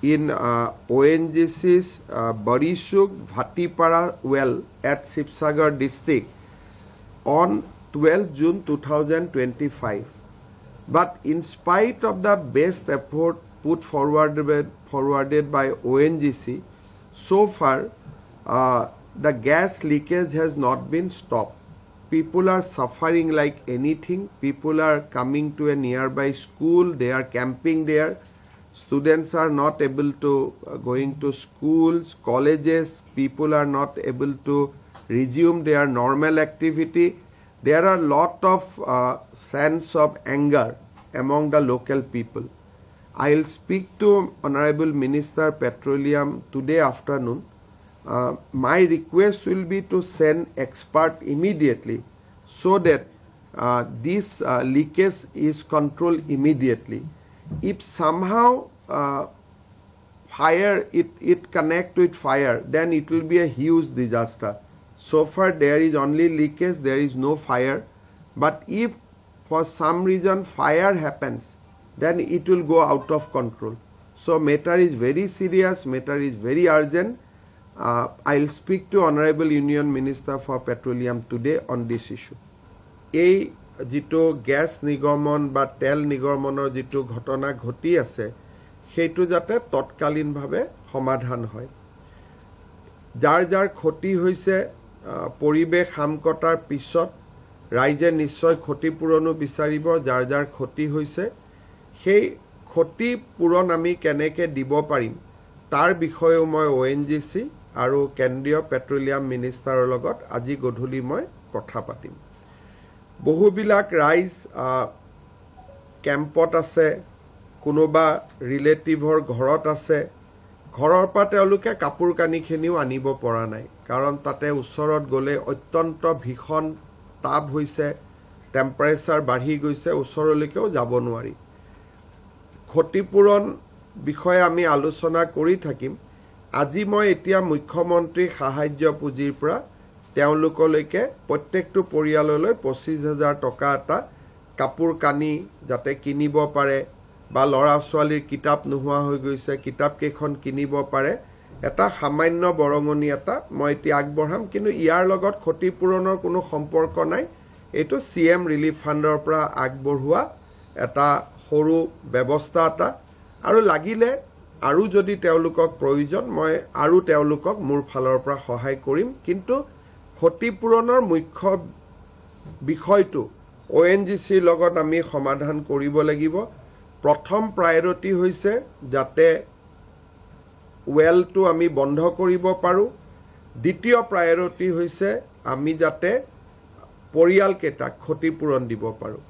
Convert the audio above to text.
in ONGC's Barishuk Bhatipara well at Sibsagar district on 12 June 2025. But in spite of the best effort put forwarded by ONGC, so far the gas leakage has not been stopped. People are suffering like anything. People are coming to a nearby school. They are camping there. Students are not able to going to schools, colleges. People are not able to resume their normal activity. There are a lot of sense of anger among the local people. I'll speak to Honorable Minister Petroleum today afternoon. My request will be to send expert immediately so that this leakage is controlled immediately. If somehow fire it connect with fire, then it will be a huge disaster. So far there is only leakage, there is no fire. But if for some reason fire happens, then it will go out of control. So matter is very serious, matter is very urgent. I'll speak to Honorable Union Minister for Petroleum today on this issue. এই যেটো gas নিগমন বা তেল নিগমনৰ যেটো ঘটনা ঘটি আছে সেইটো যাতে তৎকালীনভাৱে সমাধান হয়। যাৰ যাৰ ক্ষতি হৈছে পৰিবেশ হামকটাৰ পিছত ৰাইজে নিশ্চয় ক্ষতিপূৰণো বিচাৰিব। যাৰ যাৰ ক্ষতি হৈছে সেই ক্ষতিপূৰণ আমি কেনেকৈ দিব পাৰিম তাৰ বিষয়েও মই ONGC আৰু কেন্দ্ৰীয় পেট্ৰলিয়াম মিনিষ্টাৰৰ লগত আজি গধূলি মই কথা পাতিম। বহুবিলাক ৰাইজ কেম্পত আছে, কোনোবা ৰিলেটিভৰ ঘৰত আছে। ঘৰৰ পৰা তেওঁলোকে কাপোৰ কানিখিনিও আনিব পৰা নাই, কাৰণ তাতে ওচৰত গ'লে অত্যন্ত ভীষণ তাপ হৈছে, টেম্পাৰেচাৰ বাঢ়ি গৈছে, ওচৰলৈকেও যাব নোৱাৰি। ক্ষতিপূৰণ বিষয়ে আমি আলোচনা কৰি থাকিম। আজি মই এতিয়া মুখ্যমন্ত্ৰী সাহায্য পুঁজিৰ পৰা তেওঁলোকলৈকে প্ৰত্যেকটো পৰিয়াললৈ 25,000 টকা এটা কাপোৰ কানি যাতে কিনিব পাৰে বা ল'ৰা ছোৱালীৰ কিতাপ নোহোৱা হৈ গৈছে, কিতাপ কেইখন কিনিব পাৰে, এটা সামান্য বৰঙণি এটা মই এতিয়া আগবঢ়াম। কিন্তু ইয়াৰ লগত ক্ষতিপূৰণৰ কোনো সম্পৰ্ক নাই। এইটো CM ৰিলিফ ফাণ্ডৰ পৰা আগবঢ়োৱা এটা সৰু ব্যৱস্থা এটা, আৰু লাগিলে আৰু যদি তেওঁলোকক প্ৰয়োজন মই আৰু তেওঁলোকক মোৰ ফালৰ পৰা সহায় কৰিম। কিন্তু ক্ষতিপূৰণৰ মুখ্য বিষয়টো ONGCৰ লগত আমি সমাধান কৰিব লাগিব। প্ৰথম প্ৰায়ৰিটি হৈছে যাতে ৱেলটো আমি বন্ধ কৰিব পাৰোঁ। দ্বিতীয় প্ৰায়ৰিটি হৈছে আমি যাতে পৰিয়ালকেইটাক ক্ষতিপূৰণ দিব পাৰোঁ।